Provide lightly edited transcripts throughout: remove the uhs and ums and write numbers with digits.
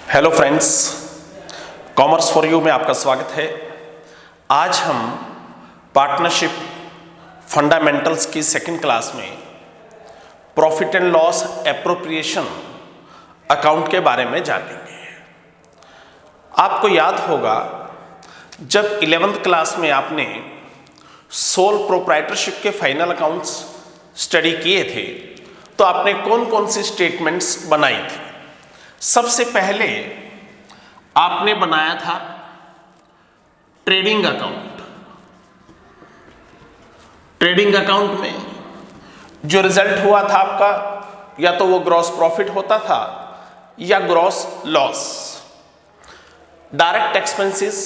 Hello friends, commerce for you में आपका स्वागत है। आज हम पार्टनरशिप फंडामेंटल्स की सेकंड क्लास में profit and loss appropriation account के बारे में जानेंगे। आपको याद होगा जब 11th क्लास में आपने सोल प्रोप्राइटरशिप के फाइनल अकाउंट्स स्टडी किए थे तो आपने कौन कौन सी स्टेटमेंट्स बनाई थी। सबसे पहले आपने बनाया था ट्रेडिंग अकाउंट। ट्रेडिंग अकाउंट में जो रिजल्ट हुआ था आपका या तो वो ग्रॉस प्रॉफिट होता था या ग्रॉस लॉस। डायरेक्ट एक्सपेंसेस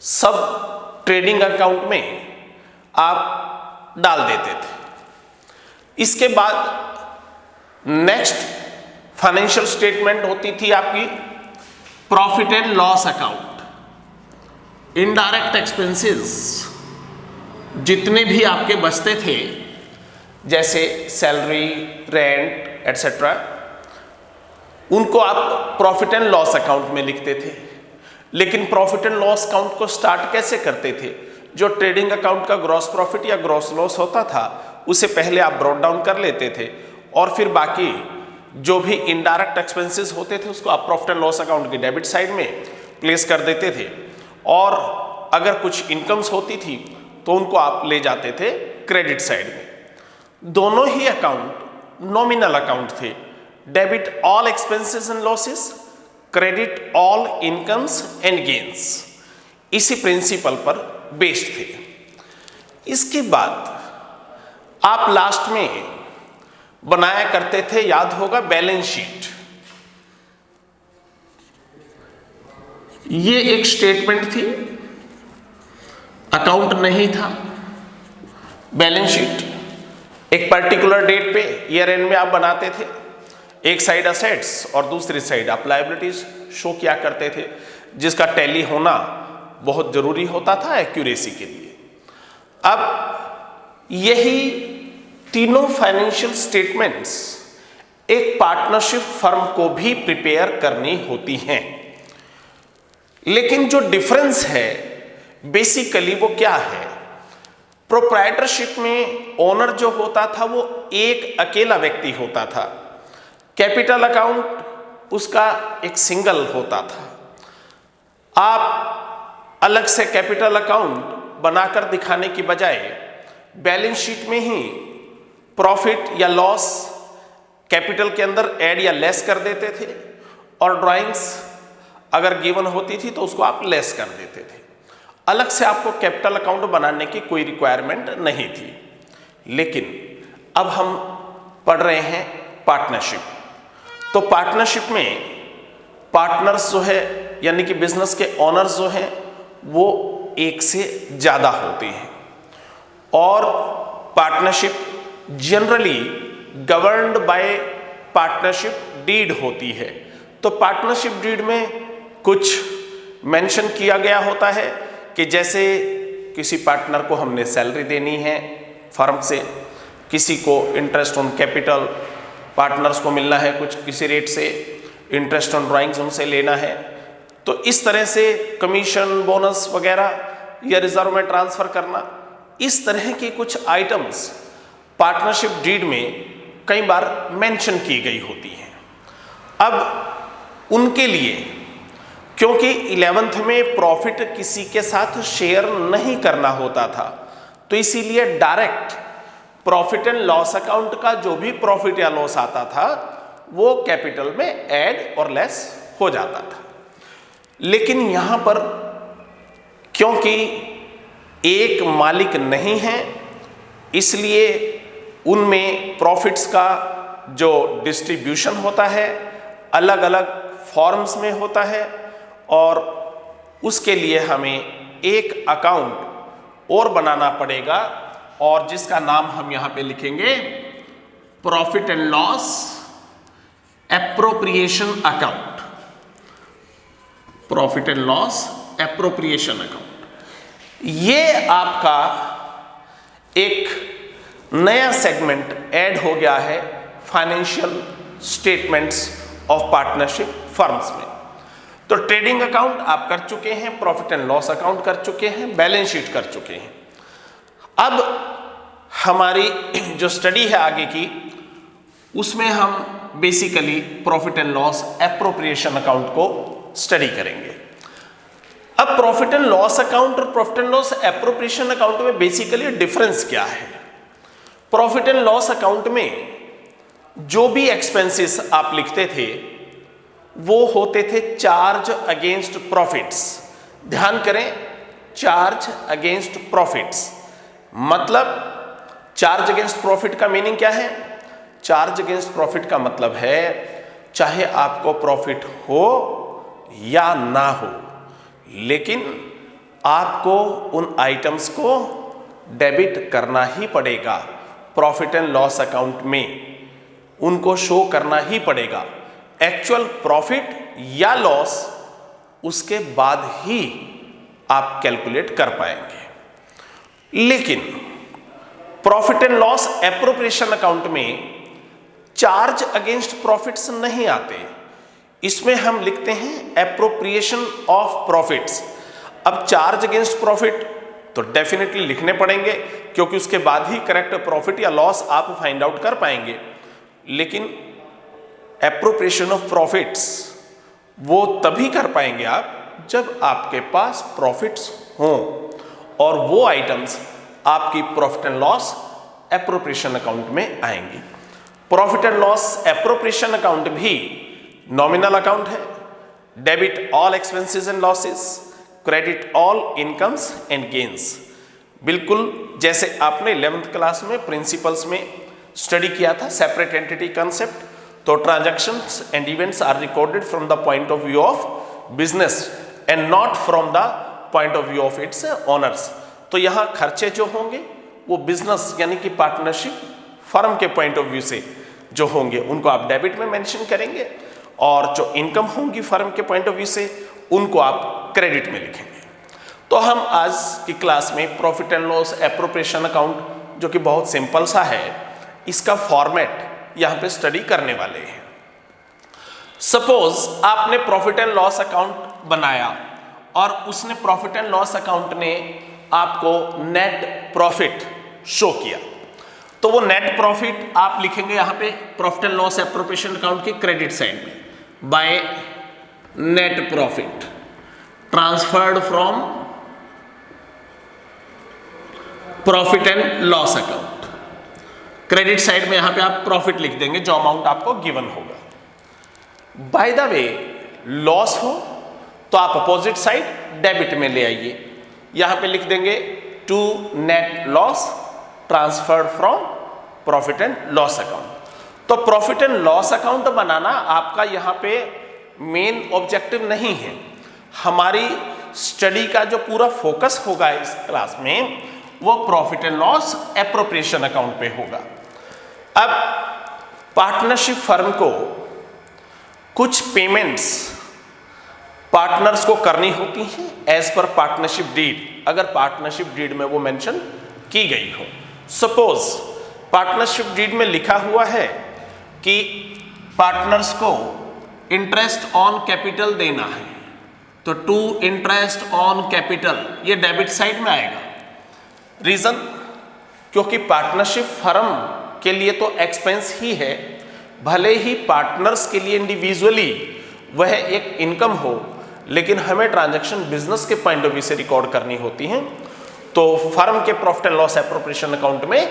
सब ट्रेडिंग अकाउंट में आप डाल देते थे। इसके बाद नेक्स्ट फाइनेंशियल स्टेटमेंट होती थी आपकी profit and loss account. Indirect expenses जितने भी आपके बचते थे जैसे सैलरी, रेंट एटसेट्रा, उनको आप प्रॉफिट एंड लॉस अकाउंट में लिखते थे। लेकिन प्रॉफिट एंड लॉस अकाउंट को स्टार्ट कैसे करते थे? जो ट्रेडिंग अकाउंट का ग्रॉस प्रॉफिट या ग्रॉस लॉस होता था उसे पहले आप ब्रॉट डाउन कर लेते थे और फिर बाकी जो भी इनडायरेक्ट एक्सपेंसेस होते थे उसको आप प्रॉफिट एंड लॉस अकाउंट की डेबिट साइड में प्लेस कर देते थे और अगर कुछ इनकम्स होती थी तो उनको आप ले जाते थे क्रेडिट साइड में। दोनों ही अकाउंट नॉमिनल अकाउंट थे। Debit all expenses and losses, credit all incomes and gains. इसी प्रिंसिपल पर बेस्ड थे। इसके बाद आप लास्ट में बनाया करते थे, याद होगा, बैलेंस शीट। ये एक स्टेटमेंट थी, अकाउंट नहीं था। बैलेंस शीट एक पर्टिकुलर डेट पे ईयर एंड में आप बनाते थे। एक साइड असेट्स और दूसरी साइड आप लायबिलिटीज शो किया करते थे, जिसका टैली होना बहुत जरूरी होता था एक्यूरेसी के लिए। अब यही तीनों फाइनेंशियल स्टेटमेंट्स एक पार्टनरशिप फर्म को भी प्रिपेयर करनी होती हैं। लेकिन जो डिफरेंस है बेसिकली वो क्या है? प्रोप्राइटरशिप में ओनर जो होता था वो एक अकेला व्यक्ति होता था। कैपिटल अकाउंट उसका एक सिंगल होता था। आप अलग से कैपिटल अकाउंट बनाकर दिखाने की बजाय बैलेंस शीट में ही प्रॉफिट या लॉस कैपिटल के अंदर ऐड या लेस कर देते थे और ड्राइंग्स अगर गिवन होती थी तो उसको आप लेस कर देते थे। अलग से आपको कैपिटल अकाउंट बनाने की कोई रिक्वायरमेंट नहीं थी। लेकिन अब हम पढ़ रहे हैं पार्टनरशिप। तो पार्टनरशिप में पार्टनर्स जो है यानी कि बिजनेस के ओनर्स जो हैं वो एक से ज़्यादा होते हैं और partnership generally governed by partnership deed होती है। तो पार्टनरशिप डीड में कुछ मेंशन किया गया होता है कि जैसे किसी पार्टनर को हमने सैलरी देनी है फर्म से, किसी को इंटरेस्ट ऑन कैपिटल, पार्टनर्स को मिलना है कुछ किसी रेट से, इंटरेस्ट ऑन ड्राइंग्स उनसे लेना है। तो इस तरह से कमीशन, बोनस वगैरह या रिजर्व में ट्रांसफर करना, इस तरह की कुछ आइटम्स पार्टनरशिप डीड में कई बार मेंशन की गई होती हैं। अब उनके लिए क्योंकि 11th में प्रॉफिट किसी के साथ शेयर नहीं करना होता था तो इसीलिए direct profit and loss account का जो भी प्रॉफिट या लॉस आता था वो कैपिटल में ऐड और लेस हो जाता था। लेकिन यहां पर क्योंकि एक मालिक नहीं है इसलिए उनमें प्रॉफिट्स का जो डिस्ट्रीब्यूशन होता है अलग अलग फॉर्म्स में होता है और उसके लिए हमें एक अकाउंट और बनाना पड़ेगा और जिसका नाम हम यहां पे लिखेंगे profit and loss appropriation account. Profit and loss appropriation account ये आपका एक नया सेगमेंट ऐड हो गया है financial statements of partnership firms में। तो ट्रेडिंग अकाउंट आप कर चुके हैं, प्रॉफिट एंड लॉस अकाउंट कर चुके हैं, बैलेंस शीट कर चुके हैं। अब हमारी जो स्टडी है आगे की, उसमें हम basically profit and loss appropriation account को स्टडी करेंगे। अब प्रॉफिट एंड लॉस अकाउंट और profit and loss appropriation account में बेसिकली डिफरेंस क्या है? प्रॉफिट एंड लॉस अकाउंट में जो भी एक्सपेंसेस आप लिखते थे वो होते थे चार्ज अगेंस्ट प्रॉफिट्स। ध्यान करें, चार्ज अगेंस्ट प्रॉफिट्स मतलब चार्ज अगेंस्ट प्रॉफिट का मीनिंग क्या है? चार्ज अगेंस्ट प्रॉफिट का मतलब है चाहे आपको प्रॉफिट हो या ना हो, लेकिन आपको उन आइटम्स को डेबिट करना ही पड़ेगा। प्रॉफिट एंड लॉस अकाउंट में उनको शो करना ही पड़ेगा। एक्चुअल प्रॉफिट या लॉस उसके बाद ही आप कैलकुलेट कर पाएंगे। लेकिन profit and loss appropriation account में चार्ज अगेंस्ट प्रॉफिट्स नहीं आते, इसमें हम लिखते हैं एप्रोप्रिएशन ऑफ प्रॉफिट्स। अब चार्ज अगेंस्ट प्रॉफिट तो डेफिनेटली लिखने पड़ेंगे क्योंकि उसके बाद ही करेक्ट प्रॉफिट या लॉस आप फाइंड आउट कर पाएंगे, लेकिन एप्रोप्रिएशन ऑफ प्रॉफिट्स वो तभी कर पाएंगे आप जब आपके पास प्रॉफिट्स हों और वो आइटम्स आपकी profit and loss appropriation account में आएंगी। Profit and loss appropriation account भी नॉमिनल अकाउंट है। Debit all expenses and losses, credit all incomes and gains. बिल्कुल जैसे आपने 11th क्लास में प्रिंसिपल्स में स्टडी किया था सेपरेट एंटिटी कंसेप्ट, तो transactions and events are recorded from the point of view of business and not from the point of view of its owners. तो यहाँ खर्चे जो होंगे वो बिजनेस यानी कि पार्टनरशिप फर्म के पॉइंट ऑफ व्यू से जो होंगे उनको आप डेबिट में मेंशन करेंगे, और जो इनकम होंगी फर्म के पॉइंट ऑफ व्यू से उनको आप क्रेडिट में लिखेंगे। तो हम आज की क्लास में profit and loss appropriation account जो कि बहुत सिंपल सा है, इसका फॉर्मेट यहाँ पे स्टडी करने वाले हैं। सपोज आपने प्रॉफिट एंड लॉस अकाउंट बनाया और उसने प्रॉफिट एंड लॉस अकाउंट ने आपको नेट प्रॉफिट शो किया, तो वो नेट प्रॉफिट आप लिखेंगे यहाँ पे profit and loss appropriation account की क्रेडिट साइड में, by net profit transferred from profit and loss account. Credit side में यहां पे आप प्रॉफिट लिख देंगे जो अमाउंट आपको गिवन होगा। बाय द वे लॉस हो तो आप अपोजिट साइड डेबिट में ले आइए, यहां पे लिख देंगे to net loss transferred from profit and loss account. तो प्रॉफिट एंड लॉस अकाउंट बनाना आपका यहां पे मेन ऑब्जेक्टिव नहीं है। हमारी स्टडी का जो पूरा फोकस होगा इस क्लास में वो profit and loss appropriation account पे होगा। अब पार्टनरशिप फर्म को कुछ पेमेंट्स पार्टनर्स को करनी होती हैं एज पर पार्टनरशिप डीड, अगर पार्टनरशिप डीड में वो मेंशन की गई हो। सपोज पार्टनरशिप डीड में लिखा हुआ है कि पार्टनर्स को इंटरेस्ट ऑन कैपिटल देना है, तो टू इंटरेस्ट ऑन कैपिटल ये डेबिट साइड में आएगा। रीजन, क्योंकि पार्टनरशिप फर्म के लिए तो एक्सपेंस ही है, भले ही पार्टनर्स के लिए इंडिविजुअली वह एक इनकम हो, लेकिन हमें ट्रांजैक्शन बिजनेस के पॉइंट ऑफ व्यू से रिकॉर्ड करनी होती है, तो फर्म के profit and loss appropriation account में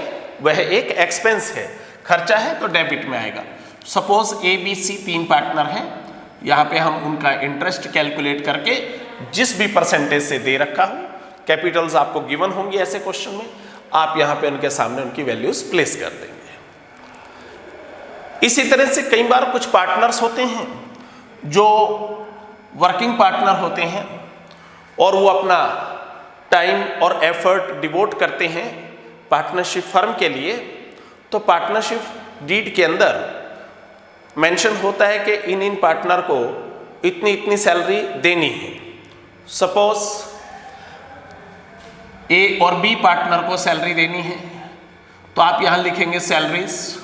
वह एक एक्सपेंस है, खर्चा है तो डेबिट में आएगा। Suppose A B C 3 partner हैं, यहाँ पे हम उनका इंटरेस्ट कैलकुलेट करके जिस भी परसेंटेज से दे रखा हो, कैपिटल्स आपको गिवन होंगी ऐसे क्वेश्चन में, आप यहाँ पे उनके सामने उनकी वैल्यूज प्लेस कर देंगे। इसी तरह से कई बार कुछ पार्टनर्स होते हैं जो वर्किंग पार्टनर होते हैं और वो अपना टाइम और एफर्ट डिवोट करते हैं पार्टनरशिप फर्म के लिए, तो पार्टनरशिप डीड के अंदर मेंशन होता है कि इन पार्टनर को इतनी इतनी सैलरी देनी है। सपोज ए और बी पार्टनर को सैलरी देनी है, तो आप यहां लिखेंगे सैलरीज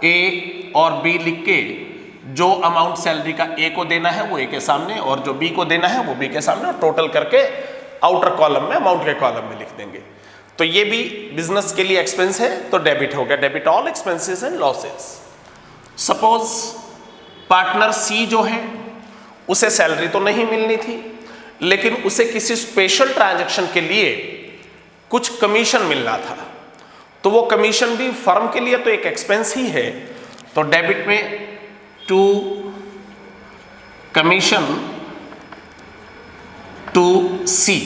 ए और बी लिख के जो अमाउंट सैलरी का ए को देना है वो ए के सामने और जो बी को देना है वो बी के सामने, और टोटल करके आउटर कॉलम में अमाउंट के कॉलम में लिख देंगे। तो ये भी बिजनेस के लिए एक्सपेंस है तो डेबिट हो गया, debit all expenses and losses. Suppose partner C जो है उसे सैलरी तो नहीं मिलनी थी, लेकिन उसे किसी स्पेशल ट्रांजैक्शन के लिए कुछ कमीशन मिलना था, तो वो कमीशन भी फर्म के लिए तो एक एक्सपेंस ही है, तो डेबिट में टू कमीशन टू सी,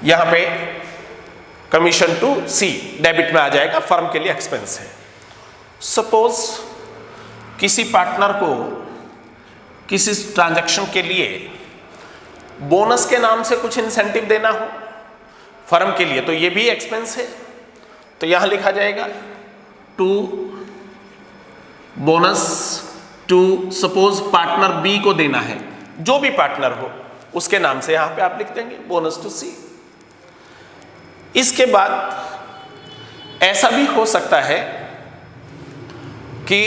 यहां पे कमीशन टू सी डेबिट में आ जाएगा, फर्म के लिए एक्सपेंस है। सपोज किसी पार्टनर को किसी ट्रांजैक्शन के लिए बोनस के नाम से कुछ इंसेंटिव देना हो फर्म के लिए, तो ये भी एक्सपेंस है, तो यहां लिखा जाएगा to bonus to, suppose partner B को देना है, जो भी पार्टनर हो उसके नाम से यहां पे आप लिख देंगे बोनस टू सी। इसके बाद ऐसा भी हो सकता है कि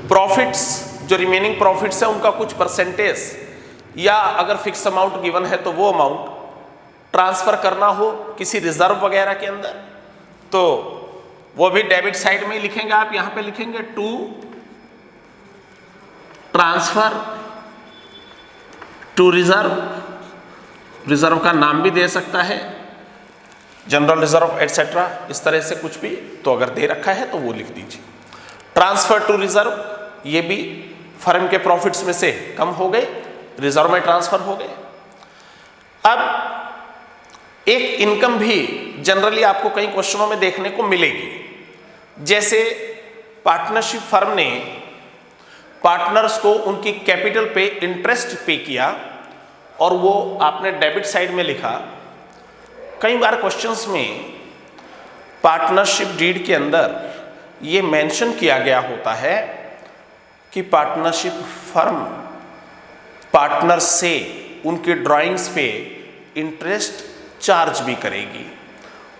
प्रॉफिट्स, जो रिमेनिंग प्रॉफिट्स है उनका कुछ परसेंटेज या अगर फिक्स अमाउंट गिवन है तो वो अमाउंट ट्रांसफर करना हो किसी रिजर्व वगैरह के अंदर, तो वो भी डेबिट साइड में ही लिखेंगे। आप यहां पे लिखेंगे to transfer to reserve, reserve का नाम भी दे सकता है, जनरल रिजर्व एटसेट्रा, इस तरह से कुछ भी, तो अगर दे रखा है तो वो लिख दीजिए। ट्रांसफर टू रिजर्व, ये भी फर्म के प्रॉफिट्स में से कम हो गए, रिजर्व में ट्रांसफर हो गए। अब एक इनकम भी जनरली आपको कई क्वेश्चनों में देखने को मिलेगी, जैसे पार्टनरशिप फर्म ने पार्टनर्स को उनकी कैपिटल पे इंटरेस्ट पे किया और वो आपने डेबिट साइड में लिखा। कई बार क्वेश्चंस में पार्टनरशिप डीड के अंदर ये मेंशन किया गया होता है कि पार्टनरशिप फर्म पार्टनर से उनके ड्राइंग्स पे इंटरेस्ट चार्ज भी करेगी,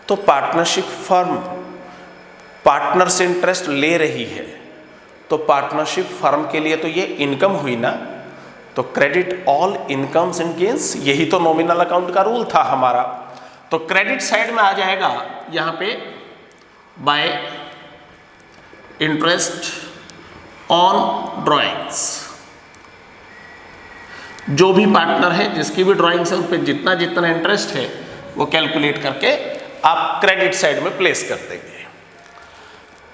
तो पार्टनरशिप फर्म पार्टनर से इंटरेस्ट ले रही है तो पार्टनरशिप फर्म के लिए तो ये इनकम हुई ना, तो credit all incomes and gains, यही तो नॉमिनल अकाउंट का रूल था हमारा। तो क्रेडिट साइड में आ जाएगा यहां पे बाय इंटरेस्ट ऑन ड्राइंग्स, जो भी पार्टनर है जिसकी भी ड्राइंग्स है उन पे जितना जितना इंटरेस्ट है वो कैलकुलेट करके आप क्रेडिट साइड में प्लेस कर देंगे।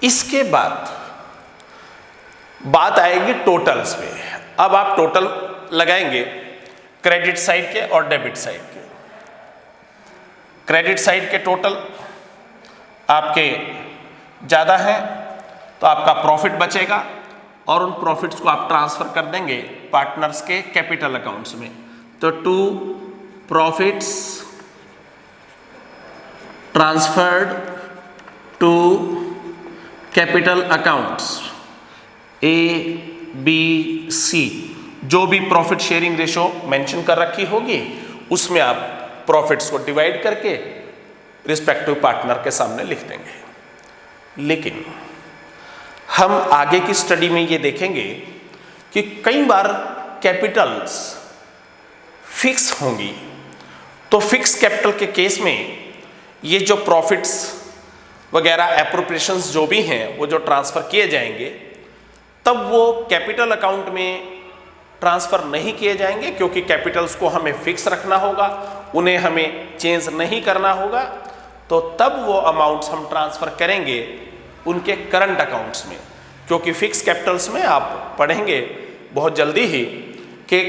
इसके बाद बात आएगी टोटल्स पे। अब आप टोटल लगाएंगे क्रेडिट साइड के और डेबिट साइड के। क्रेडिट साइड के टोटल आपके ज़्यादा हैं तो आपका प्रॉफिट बचेगा और उन प्रॉफिट्स को आप ट्रांसफर कर देंगे पार्टनर्स के कैपिटल अकाउंट्स में। तो to profits transferred to capital accounts A B C, जो भी प्रॉफिट शेयरिंग रेशो मेंशन कर रखी होगी उसमें आप प्रॉफिट्स को डिवाइड करके रिस्पेक्टिव पार्टनर के सामने लिख देंगे। लेकिन हम आगे की स्टडी में ये देखेंगे कि कई बार कैपिटल्स फिक्स होंगी, तो फिक्स कैपिटल के केस में ये जो प्रॉफिट्स वगैरह एप्रोप्रिएशंस जो भी हैं वो जो ट्रांसफ़र किए जाएंगे तब वो कैपिटल अकाउंट में ट्रांसफ़र नहीं किए जाएंगे, क्योंकि कैपिटल्स को हमें फिक्स रखना होगा, उन्हें हमें चेंज नहीं करना होगा। तो तब वो अमाउंट्स हम ट्रांसफ़र करेंगे उनके करंट अकाउंट्स में, क्योंकि फिक्स कैपिटल्स में आप पढ़ेंगे बहुत जल्दी ही कि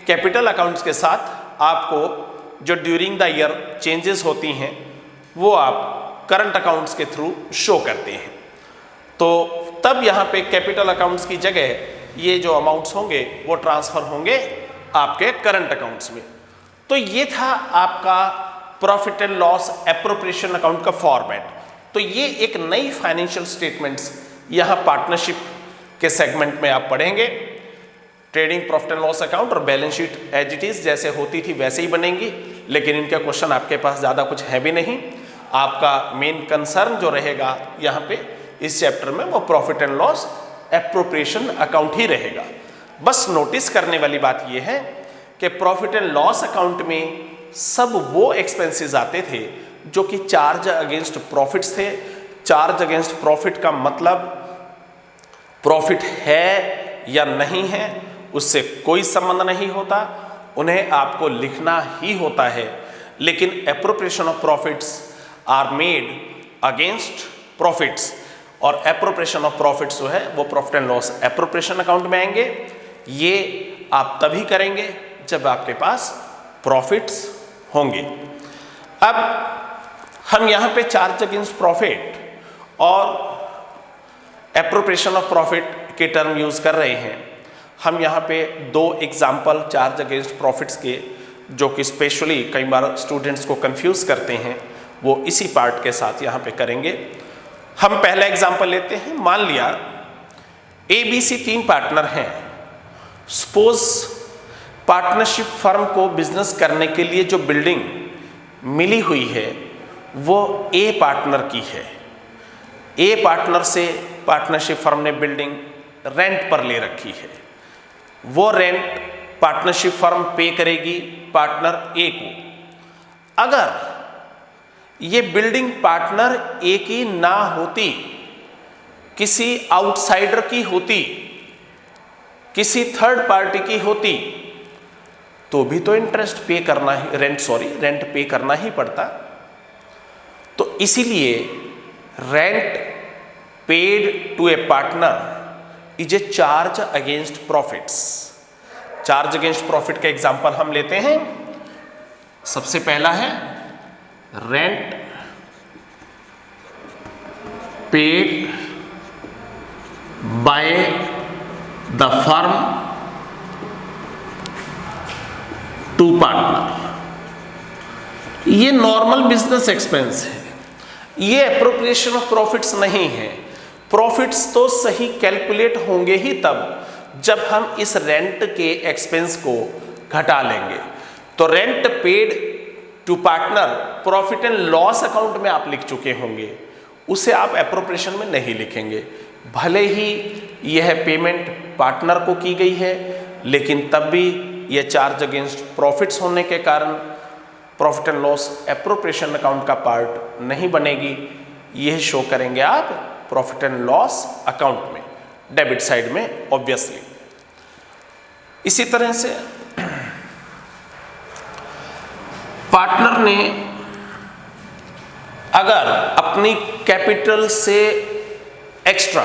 कैपिटल अकाउंट्स के साथ आपको जो ड्यूरिंग द ईयर चेंजेस होती हैं वो आप करंट अकाउंट्स के थ्रू शो करते हैं। तो तब यहाँ पे कैपिटल अकाउंट्स की जगह ये जो अमाउंट्स होंगे वो ट्रांसफ़र होंगे आपके करंट अकाउंट्स में। तो ये था आपका profit and loss appropriation account का फॉर्मेट। तो ये एक नई फाइनेंशियल स्टेटमेंट्स यहाँ पार्टनरशिप के सेगमेंट में आप पढ़ेंगे। Trading profit and loss account और balance sheet as it is जैसे होती थी वैसे ही बनेंगी, लेकिन इनके क्वेश्चन आपके पास ज़्यादा कुछ है भी नहीं। आपका मेन कंसर्न जो रहेगा यहाँ पे इस चैप्टर में वो profit and loss appropriation account ही रहेगा। बस नोटिस करने वाली बात यह है कि प्रॉफिट एंड लॉस अकाउंट में सब वो एक्सपेंसेस आते थे जो कि चार्ज अगेंस्ट प्रॉफिट्स थे। चार्ज अगेंस्ट प्रॉफिट का मतलब प्रॉफिट है या नहीं है उससे कोई संबंध नहीं होता, उन्हें आपको लिखना ही होता है। लेकिन appropriation of profits are made against profits, और एप्रोप्रिएशन ऑफ प्रॉफिट्स जो है वो profit and loss appropriation account में आएंगे। ये आप तभी करेंगे जब आपके पास प्रॉफिट्स होंगे। अब हम यहाँ पे चार्ज अगेंस्ट प्रॉफिट और एप्रोप्रिएशन ऑफ प्रॉफिट के टर्म यूज कर रहे हैं। हम यहाँ पे दो एग्जाम्पल चार्ज अगेंस्ट प्रॉफिट्स के, जो कि स्पेशली कई बार स्टूडेंट्स को कंफ्यूज करते हैं, वो इसी पार्ट के साथ यहाँ पे करेंगे। हम पहला एग्जाम्पल लेते हैं। मान लिया ABC 3 पार्टनर हैं। सपोज पार्टनरशिप फर्म को बिजनेस करने के लिए जो बिल्डिंग मिली हुई है वो A पार्टनर की है। A पार्टनर से पार्टनरशिप फर्म ने बिल्डिंग रेंट पर ले रखी है। वो रेंट पार्टनरशिप फर्म पे करेगी पार्टनर A को। अगर ये बिल्डिंग पार्टनर A की ना होती, किसी आउटसाइडर की होती, किसी थर्ड पार्टी की होती, तो भी तो इंटरेस्ट पे करना ही, रेंट पे करना ही पड़ता। तो इसीलिए rent paid to a partner is a charge against profits. Charge against profit का एग्जांपल हम लेते हैं। सबसे पहला है rent paid by the firm to partner. ये नॉर्मल बिजनेस एक्सपेंस है, ये एप्रोप्रिएशन ऑफ प्रॉफिट्स नहीं है। प्रॉफिट्स तो सही कैलकुलेट होंगे ही तब जब हम इस रेंट के एक्सपेंस को घटा लेंगे। तो rent paid to partner profit and loss account में आप लिख चुके होंगे, उसे आप एप्रोप्रिएशन में नहीं लिखेंगे। भले ही यह पेमेंट पार्टनर को की गई है, लेकिन तब भी यह चार्ज अगेंस्ट प्रॉफिट्स होने के कारण profit and loss appropriation account का पार्ट नहीं बनेगी। यह शो करेंगे आप प्रॉफिट एंड लॉस अकाउंट में, डेबिट साइड में ऑब्वियसली। इसी तरह से पार्टनर ने अगर अपनी कैपिटल से एक्स्ट्रा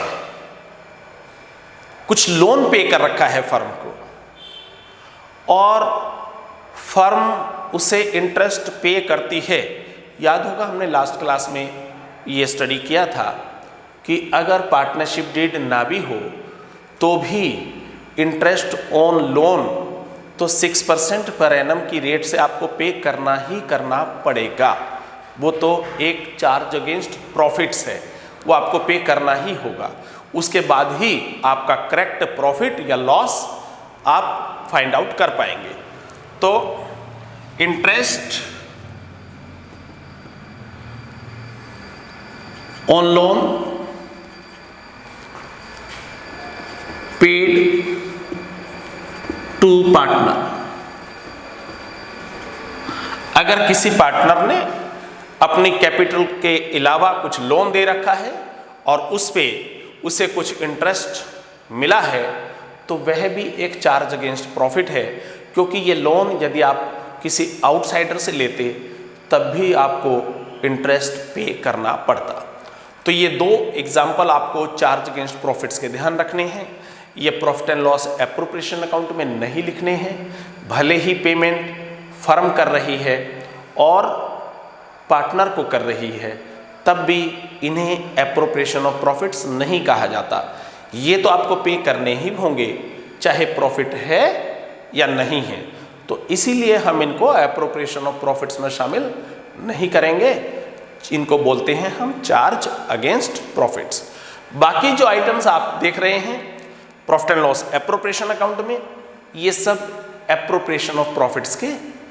कुछ लोन पे कर रखा है फर्म को, और फर्म उसे इंटरेस्ट पे करती है। याद होगा हमने लास्ट क्लास में ये स्टडी किया था कि अगर पार्टनरशिप डीड ना भी हो तो भी इंटरेस्ट ऑन लोन तो 6% पर एनम की रेट से आपको पे करना ही करना पड़ेगा। वो तो एक चार्ज अगेंस्ट प्रॉफिट्स है, वो आपको पे करना ही होगा। उसके बाद ही आपका करेक्ट प्रॉफिट या लॉस आप फाइंड आउट कर पाएंगे। तो interest on loan paid to partner. अगर किसी पार्टनर ने अपनी कैपिटल के अलावा कुछ लोन दे रखा है और उस पे उसे कुछ इंटरेस्ट मिला है, तो वह भी एक चार्ज अगेंस्ट प्रॉफिट है, क्योंकि ये लोन यदि आप किसी आउटसाइडर से लेते तब भी आपको इंटरेस्ट पे करना पड़ता। तो ये दो एग्जाम्पल आपको चार्ज अगेंस्ट प्रॉफिट्स के ध्यान रखने हैं। ये profit and loss appropriation account में नहीं लिखने हैं। भले ही पेमेंट फर्म कर रही है और पार्टनर को कर रही है, तब भी इन्हें एप्रोप्रिएशन ऑफ प्रॉफिट्स नहीं कहा जाता। ये तो आपको पे करने ही होंगे चाहे प्रॉफिट है या नहीं है। तो इसीलिए हम इनको एप्रोप्रिएशन ऑफ प्रॉफिट्स में शामिल नहीं करेंगे। इनको बोलते हैं हम चार्ज अगेंस्ट प्रॉफिट्स। बाकी जो आइटम्स आप देख रहे हैं profit and loss appropriation account में, ये सब एप्रोप्रिएशन ऑफ प्रॉफिट्स के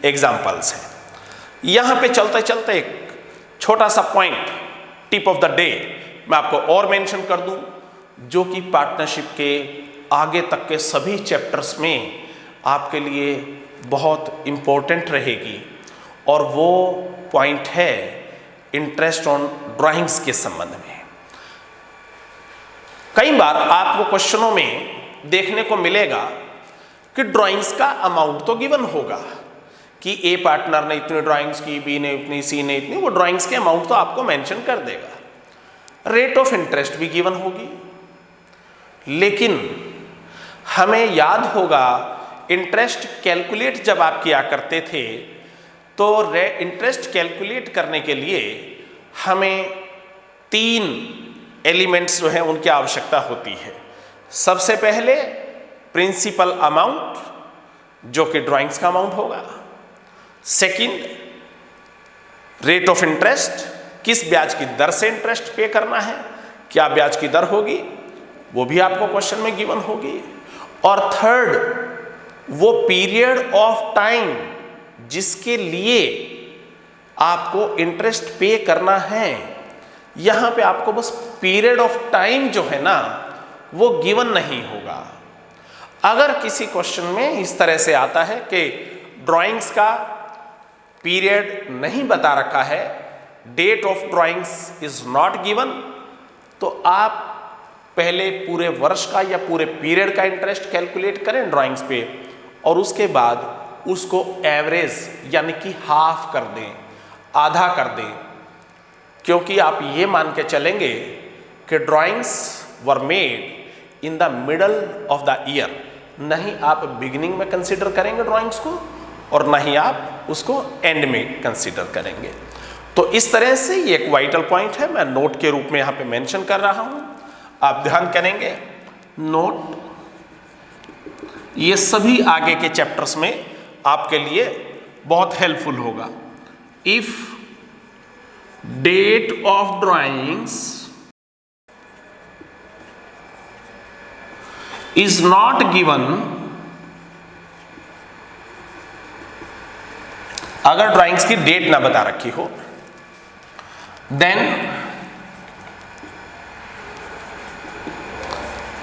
एग्जाम्पल्स हैं। यहाँ पे चलते चलते एक छोटा सा point tip of the day मैं आपको और मेंशन कर दूं, जो कि पार्टनरशिप के आगे तक के सभी चैप्टर्स में आपके लिए बहुत इम्पोर्टेंट रहेगी, और वो पॉइंट है इंटरेस्ट ऑन ड्राइंग्स के संबंध में। कई बार आपको क्वेश्चनों में देखने को मिलेगा कि ड्राइंग्स का अमाउंट तो गिवन होगा कि ए पार्टनर ने इतनी ड्राइंग्स की, बी ने इतनी, सी ने इतनी, वो ड्राइंग्स के अमाउंट तो आपको मेंशन कर देगा। रेट ऑफ इंटरेस्ट भी गिवन होगी, लेकिन हमें याद होगा इंटरेस्ट कैलकुलेट जब आप किया करते थे तो इंटरेस्ट कैलकुलेट करने के लिए हमें 3 एलिमेंट्स जो हैं उनकी आवश्यकता होती है। सबसे पहले प्रिंसिपल अमाउंट, जो कि ड्राइंग्स का अमाउंट होगा। सेकंड, रेट ऑफ इंटरेस्ट, किस ब्याज की दर से इंटरेस्ट पे करना है, क्या ब्याज की दर होगी, वो भी आपको क्वेश्चन में गिवन होगी। और थर्ड, वो पीरियड ऑफ टाइम जिसके लिए आपको इंटरेस्ट पे करना है। यहां पे आपको बस पीरियड ऑफ टाइम जो है ना वो गिवन नहीं होगा। अगर किसी क्वेश्चन में इस तरह से आता है कि ड्राइंग्स का पीरियड नहीं बता रखा है, date of drawings is not given, तो आप पहले पूरे वर्ष का या पूरे पीरियड का इंटरेस्ट कैलकुलेट करें ड्राइंग्स पे, और उसके बाद उसको एवरेज यानी कि हाफ कर दें, आधा कर दें, क्योंकि आप ये मान के चलेंगे कि drawings were made in the middle of the year. नहीं आप बिगिनिंग में कंसीडर करेंगे ड्राइंग्स को, और नहीं आप उसको एंड में कंसीडर करेंगे। तो इस तरह से ये एक वाइटल पॉइंट है, मैं नोट के रूप में यहाँ पे मेंशन कर रहा हूँ, आप ध्यान करेंगे। नोट ये सभी आगे के चैप्टर्स में आपके लिए बहुत हेल्पफुल होगा। If date of drawings is not given, अगर ड्राइंग्स की डेट ना बता रखी हो, then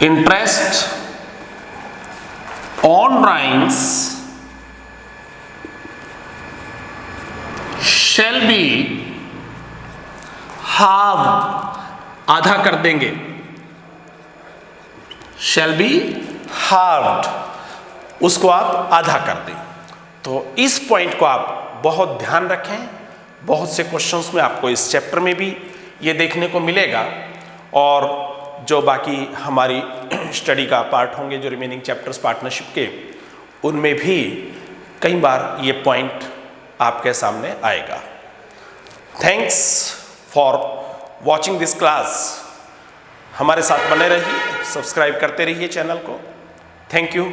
interest on drawings shall be halved, आधा कर देंगे, shall be halved, उसको आप आधा कर दें। तो इस पॉइंट को आप बहुत ध्यान रखें। बहुत से क्वेश्चंस में आपको इस चैप्टर में भी ये देखने को मिलेगा, और जो बाकी हमारी स्टडी का पार्ट होंगे, जो रिमेनिंग चैप्टर्स पार्टनरशिप के, उनमें भी कई बार ये पॉइंट आपके सामने आएगा। Thanks for watching this class. हमारे साथ बने रहिए, सब्सक्राइब करते रहिए चैनल को। Thank you.